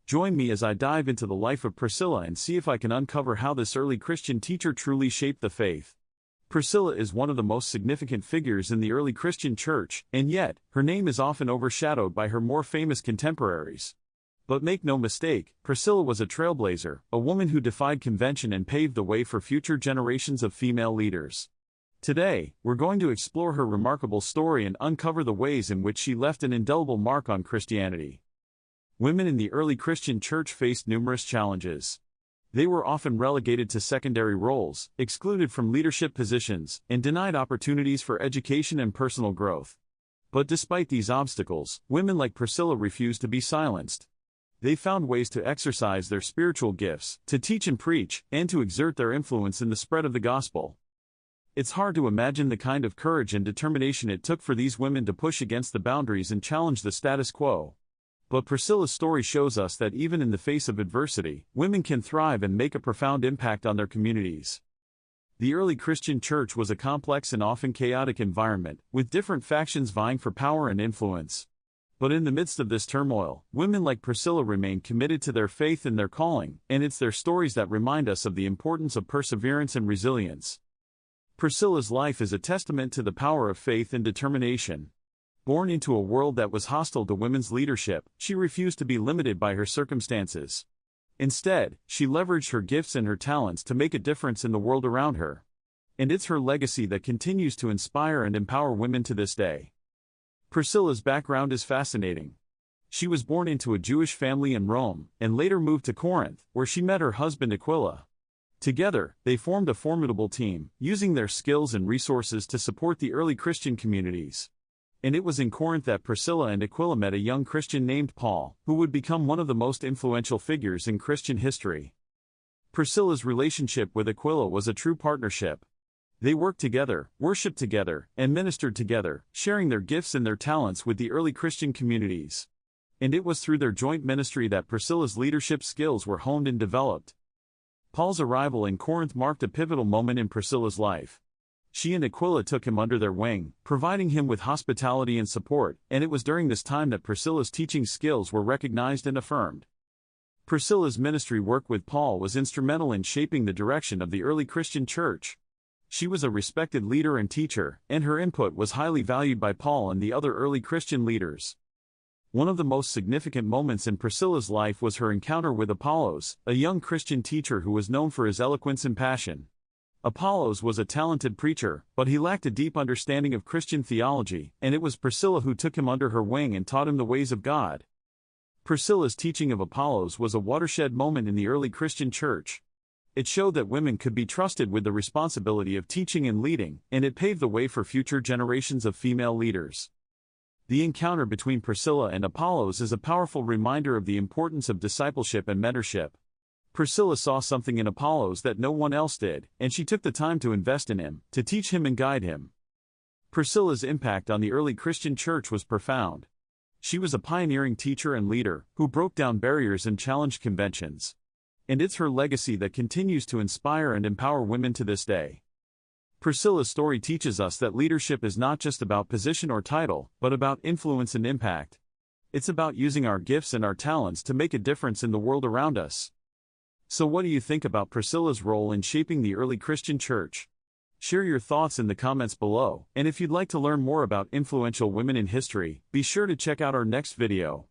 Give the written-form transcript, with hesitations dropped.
Join me as I dive into the life of Priscilla and see if I can uncover how this early Christian teacher truly shaped the faith. Priscilla is one of the most significant figures in the early Christian church, and yet, her name is often overshadowed by her more famous contemporaries. But make no mistake, Priscilla was a trailblazer, a woman who defied convention and paved the way for future generations of female leaders. Today, we're going to explore her remarkable story and uncover the ways in which she left an indelible mark on Christianity. Women in the early Christian church faced numerous challenges. They were often relegated to secondary roles, excluded from leadership positions, and denied opportunities for education and personal growth. But despite these obstacles, women like Priscilla refused to be silenced. They found ways to exercise their spiritual gifts, to teach and preach, and to exert their influence in the spread of the gospel. It's hard to imagine the kind of courage and determination it took for these women to push against the boundaries and challenge the status quo. But Priscilla's story shows us that even in the face of adversity, women can thrive and make a profound impact on their communities. The early Christian church was a complex and often chaotic environment, with different factions vying for power and influence. But in the midst of this turmoil, women like Priscilla remained committed to their faith and their calling, and it's their stories that remind us of the importance of perseverance and resilience. Priscilla's life is a testament to the power of faith and determination. Born into a world that was hostile to women's leadership, she refused to be limited by her circumstances. Instead, she leveraged her gifts and her talents to make a difference in the world around her. And it's her legacy that continues to inspire and empower women to this day. Priscilla's background is fascinating. She was born into a Jewish family in Rome, and later moved to Corinth, where she met her husband Aquila. Together, they formed a formidable team, using their skills and resources to support the early Christian communities. And it was in Corinth that Priscilla and Aquila met a young Christian named Paul, who would become one of the most influential figures in Christian history. Priscilla's relationship with Aquila was a true partnership. They worked together, worshiped together, and ministered together, sharing their gifts and their talents with the early Christian communities. And it was through their joint ministry that Priscilla's leadership skills were honed and developed. Paul's arrival in Corinth marked a pivotal moment in Priscilla's life. She and Aquila took him under their wing, providing him with hospitality and support, and it was during this time that Priscilla's teaching skills were recognized and affirmed. Priscilla's ministry work with Paul was instrumental in shaping the direction of the early Christian church. She was a respected leader and teacher, and her input was highly valued by Paul and the other early Christian leaders. One of the most significant moments in Priscilla's life was her encounter with Apollos, a young Christian teacher who was known for his eloquence and passion. Apollos was a talented preacher, but he lacked a deep understanding of Christian theology, and it was Priscilla who took him under her wing and taught him the ways of God. Priscilla's teaching of Apollos was a watershed moment in the early Christian church. It showed that women could be trusted with the responsibility of teaching and leading, and it paved the way for future generations of female leaders. The encounter between Priscilla and Apollos is a powerful reminder of the importance of discipleship and mentorship. Priscilla saw something in Apollos that no one else did, and she took the time to invest in him, to teach him and guide him. Priscilla's impact on the early Christian church was profound. She was a pioneering teacher and leader, who broke down barriers and challenged conventions. And it's her legacy that continues to inspire and empower women to this day. Priscilla's story teaches us that leadership is not just about position or title, but about influence and impact. It's about using our gifts and our talents to make a difference in the world around us. So what do you think about Priscilla's role in shaping the early Christian church? Share your thoughts in the comments below, and if you'd like to learn more about influential women in history, be sure to check out our next video.